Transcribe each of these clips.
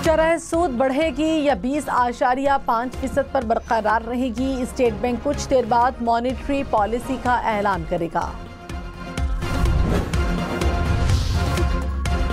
शरह सूद बढ़ेगी या 20.5% पर बरकरार रहेगी? स्टेट बैंक कुछ देर बाद मॉनेटरी पॉलिसी का ऐलान करेगा।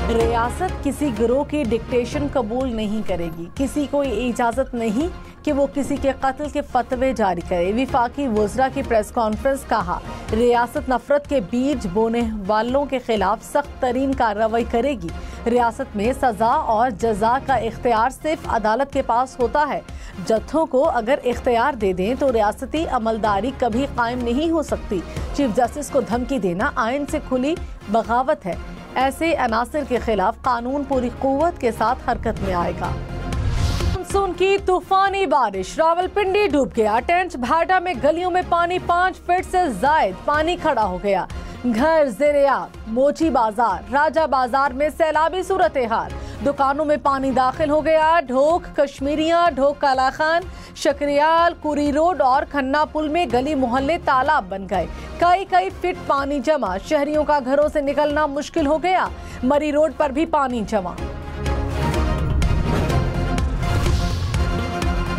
रियासत किसी गिरोह की डिक्टेशन कबूल नहीं करेगी। किसी को ये इजाजत नहीं कि वो किसी के कत्ल के फतवे जारी करे। विफाकी वज़रा की प्रेस कॉन्फ्रेंस। कहा, रियासत नफरत के बीज बोने वालों के खिलाफ सख्त तरीन कार्रवाई करेगी। रियासत में सजा और जजा का इख्तियार सिर्फ अदालत के पास होता है। जत्थों को अगर इख्तियार दे दें तो रियासती अमलदारी कभी कायम नहीं हो सकती। चीफ जस्टिस को धमकी देना आइन से खुली बगावत है। ऐसे अनासिर के खिलाफ कानून पूरी कुव्वत के साथ हरकत में आएगा। मानसून की तूफानी बारिश, रावलपिंडी डूब गया। टेंच भाटा में गलियों में पानी 5 फीट से जायद पानी खड़ा हो गया। घर ज़ेरे-आब, मोची बाजार, राजा बाजार में सैलाबी सूरत हाल। दुकानों में पानी दाखिल हो गया। ढोक कश्मीरिया, ढोक काला खान, शक्रियाल, कुरी रोड और खन्ना पुल में गली मोहल्ले तालाब बन गए। कई फीट पानी जमा। शहरियों का घरों से निकलना मुश्किल हो गया। मरी रोड पर भी पानी जमा।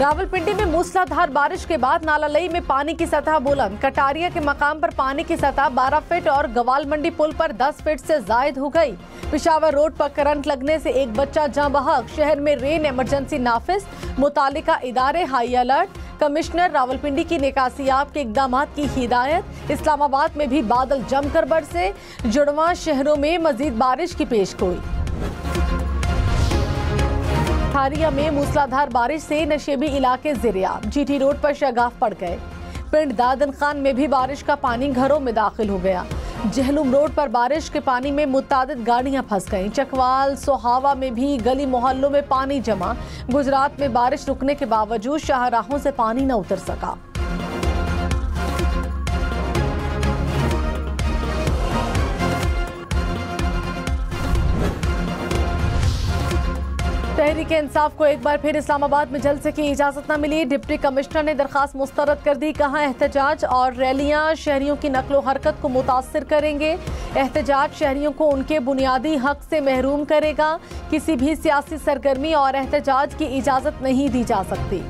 रावलपिंडी में मूसलाधार बारिश के बाद नालालई में पानी की सतह बुलंद। कटारिया के मकाम पर पानी की सतह 12 फीट और गवाल मंडी पुल पर 10 फीट से जायद हो गई। पिशावर रोड पर करंट लगने से एक बच्चा जाँ बहक। शहर में रेन इमरजेंसी नाफिज। मुतालिका इदारे हाई अलर्ट। कमिश्नर रावलपिंडी की निकासियाब के इकदाम की हिदायत। इस्लामाबाद में भी बादल जमकर बरसे। जुड़वा शहरों में मजीद बारिश की पेशगोई। थारिया में मूसलाधार बारिश से नशेबी इलाके ज़ेरे-आब। जीटी रोड पर शगाफ पड़ गए। पिंड दादन खान में भी बारिश का पानी घरों में दाखिल हो गया। जहलुम रोड पर बारिश के पानी में मुतादिद गाड़ियां फंस गईं। चकवाल सोहावा में भी गली मोहल्लों में पानी जमा। गुजरात में बारिश रुकने के बावजूद शाहराहों से पानी न उतर सका। तहरीक इंसाफ को एक बार फिर इस्लामाबाद में जलसे की इजाजत न मिली। डिप्टी कमिश्नर ने दरखास्त मुस्तरद कर दी। कहा, एहतजाज और रैलियां शहरियों की नकलो हरकत को मुतासिर करेंगे। एहतजाज शहरियों को उनके बुनियादी हक से महरूम करेगा। किसी भी सियासी सरगर्मी और एहतजाज की इजाजत नहीं दी जा सकती।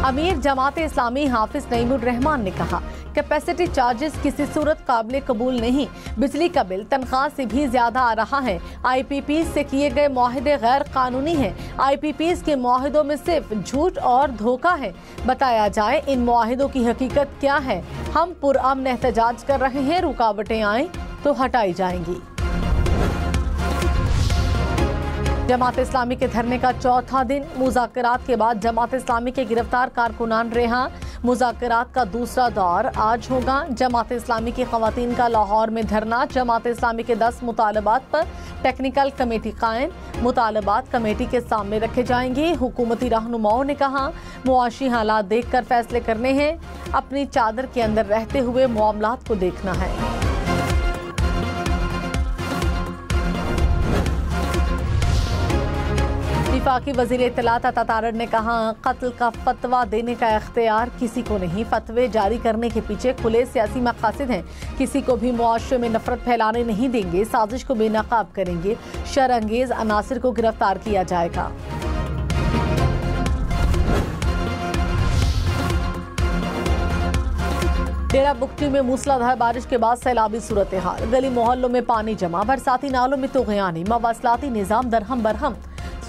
अमीर जमात इस्लामी हाफिज नईमुर रहमान ने कहा, कैपेसिटी चार्जेस किसी सूरत काबिल कबूल नहीं। बिजली का बिल तनख्वाह से भी ज्यादा आ रहा है। IPPs से किए गए मुआहदे गैर कानूनी हैं। IPPs के मुआहदों में सिर्फ झूठ और धोखा है। बताया जाए इन मुआहदों की हकीकत क्या है। हम पुरअमन एहतजाज कर रहे हैं। रुकावटें आए तो हटाई जाएंगी। जमात इस्लामी के धरने का चौथा दिन। मुज़ाकरात के बाद जमात इस्लामी के गिरफ्तार कारकुनान रिहा। मुज़ाकरात का दूसरा दौर आज होगा। जमात इस्लामी की ख़वातीन का लाहौर में धरना। जमात इस्लामी के 10 मुतालबात पर टेक्निकल कमेटी कायम। मुतालबात कमेटी के सामने रखे जाएंगे। हुकूमती रहनुमाओं ने कहा, मुआशी हालात देखकर फैसले करने हैं। अपनी चादर के अंदर रहते हुए मामलात को देखना है। वफाकी वज़ीर इत्तलात अता तारड़ ने कहा, कत्ल का फतवा देने का इख्तियार किसी को नहीं। फतवे जारी करने के पीछे खुले सियासी मकासद हैं। किसी को भी मुआशरे में नफरत फैलाने नहीं देंगे। साजिश को बेनकाब करेंगे। शरअंगेज अनासिर को गिरफ्तार किया जाएगा। डेरा बुगटी में मूसलाधार बारिश के बाद सैलाबी सूरत हाल। गली मोहल्लों में पानी जमा। बरसाती नालों में तुग़यानी। मवासलाती निज़ाम दरहम बरहम।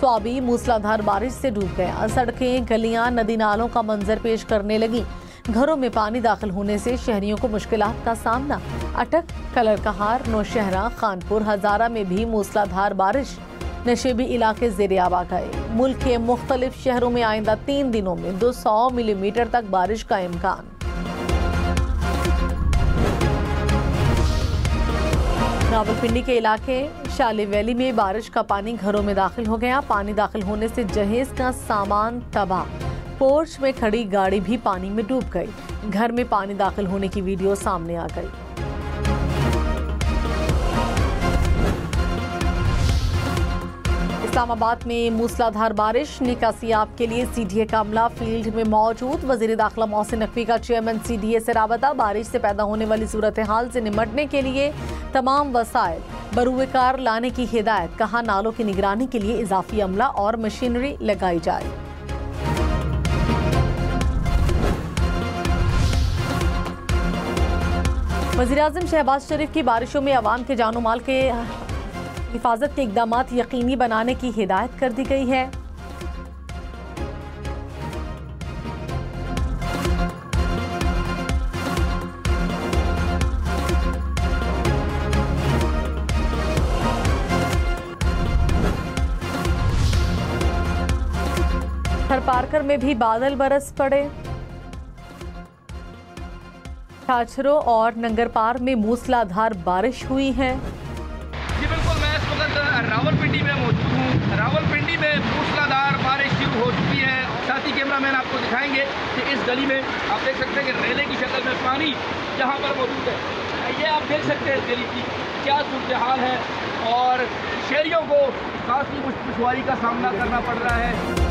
स्वाबी मूसलाधार बारिश से डूब गया। सड़कें, गलियां, नदी नालों का मंजर पेश करने लगी। घरों में पानी दाखिल होने से शहरियों को मुश्किलात का सामना। अटक, कलरकहार, नौशहरा, खानपुर, हजारा में भी मूसलाधार बारिश। नशेबी इलाके ज़ेरे-आब आ गए। मुल्क के मुख्तलिफ शहरों में आइंदा 3 दिनों में 200 मिलीमीटर तक बारिश का इम्कान। रावलपिंडी के इलाके शाली वैली में बारिश का पानी घरों में दाखिल हो गया। पानी दाखिल होने से जहेज का सामान तबाह। पोर्च में खड़ी गाड़ी भी पानी में डूब गई। घर में पानी दाखिल होने की वीडियो सामने आ गई। इस्लामाबाद में मूसलाधार बारिश। निकासियाब के लिए CDA का अमला फील्ड में मौजूद। वजीर दाखिला मोहसिन नकवी का चेयरमैन CDA से राबता। बारिश से पैदा होने वाली सूरत हाल से निमटने के लिए तमाम वसाइल बरूएकार लाने की हिदायत, कहा नालों की निगरानी के लिए इजाफी अमला और मशीनरी लगाई जाए। वज़ीर-ए-आज़म शहबाज शरीफ की बारिशों में अवाम के जानो माल के हिफाजत के इकदाम यकीनी बनाने की हिदायत कर दी गई है। थरपारकर में भी बादल बरस पड़े। छाछरों और नंगरपार में मूसलाधार बारिश हुई है। जी बिल्कुल, मैं इस वक्त रावलपिंडी में मौजूद हूँ। रावलपिंडी में मूसलाधार बारिश शुरू हो चुकी है। साथी कैमरामैन आपको दिखाएंगे कि इस गली में आप देख सकते हैं कि रेले की शक्ल में पानी यहाँ पर मौजूद है। ये आप देख सकते हैं इस गली की क्या सूरत हाल है और शहरियों को काफ़ी दुश्वारी का सामना करना पड़ रहा है।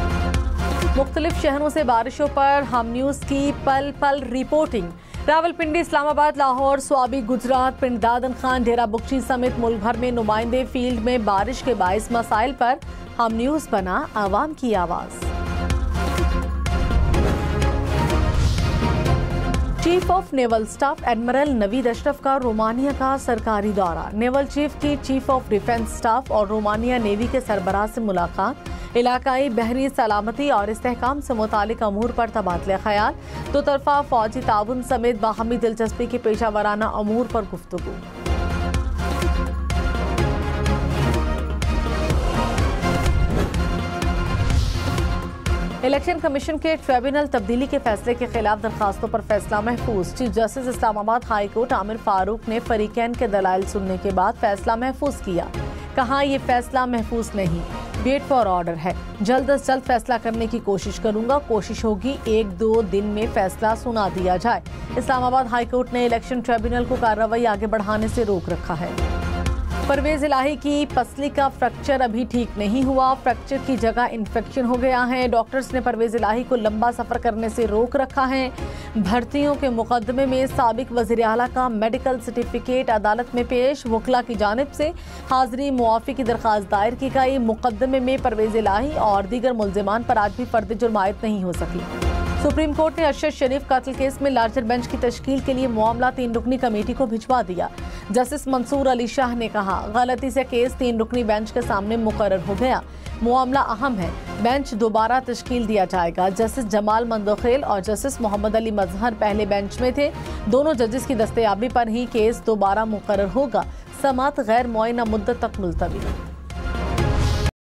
मुख्तलिफ शहरों से बारिशों पर हम न्यूज़ की पल पल रिपोर्टिंग। रावलपिंडी, इस्लामाबाद, लाहौर, स्वाबी, गुजरात, पिंड दादन खान, डेरा बुगची समेत मुल्क भर में नुमाइंदे फील्ड में बारिश के बाइस मसाइल पर हम न्यूज़ बना आवाम की आवाज़। Chief of naval staff admiral Naveed Ashraf का रोमानिया का सरकारी दौरा। नेवल चीफ की चीफ ऑफ डिफेंस स्टाफ और रोमानिया नेवी के सरबराह से मुलाकात। इलाकाई बहरी सलामती और इस्तेहकाम से मुतालिक अमूर पर तबादला ख्याल। दो तरफा फौजी ताउन समेत बाहमी दिलचस्पी के पेशा वराना अमूर पर गुफ्तगू। इलेक्शन कमीशन के ट्रिब्यूनल तब्दीली के फैसले के खिलाफ दरखास्तों पर फैसला महफूज। Chief justice Islamabad high court Aamir Farooq ने फरीकैन के दलाइल सुनने के बाद फैसला महफूज किया। कहा यह फैसला महफूज नहीं, वेट फॉर ऑर्डर है। जल्द अज जल्द फैसला करने की कोशिश करूंगा। कोशिश होगी 1-2 दिन में फैसला सुना दिया जाए। इस्लामाबाद हाई कोर्ट ने इलेक्शन ट्रिब्यूनल को कार्रवाई आगे बढ़ाने से रोक रखा है। परवेज इलाही की पसली का फ्रैक्चर अभी ठीक नहीं हुआ। फ्रैक्चर की जगह इन्फेक्शन हो गया है। डॉक्टर्स ने परवेज इलाही को लंबा सफर करने से रोक रखा है। भर्तियों के मुकदमे में साबिक वज़ीर आला का मेडिकल सर्टिफिकेट अदालत में पेश। वकला की जानिब से हाजिरी मुआफ़ी की दरख्वास्त दायर की गई। मुकदमे में परवेज इलाही और दीगर मुल्जिमान पर आज भी फर्द जुर्म आयद नहीं हो सकी। सुप्रीम कोर्ट ने अरशद शरीफ कत्ल केस में लार्जर बेंच की तश्कील के लिए मामला 3 रुकनी कमेटी को भिजवा दिया। जस्टिस मंसूर अली शाह ने कहा, गलती से केस 3 रुकनी बेंच के सामने मुकर्रर हो गया। मामला अहम है, बेंच दोबारा तश्कील दिया जाएगा। जस्टिस जमाल मंदोखेल और जस्टिस मोहम्मद अली मजहर पहले बेंच में थे। दोनों जजेस की दस्तयाबी पर ही केस दोबारा मुकर्रर होगा। समाअत गैर मुअय्यना मुद्दत तक मुलतवी।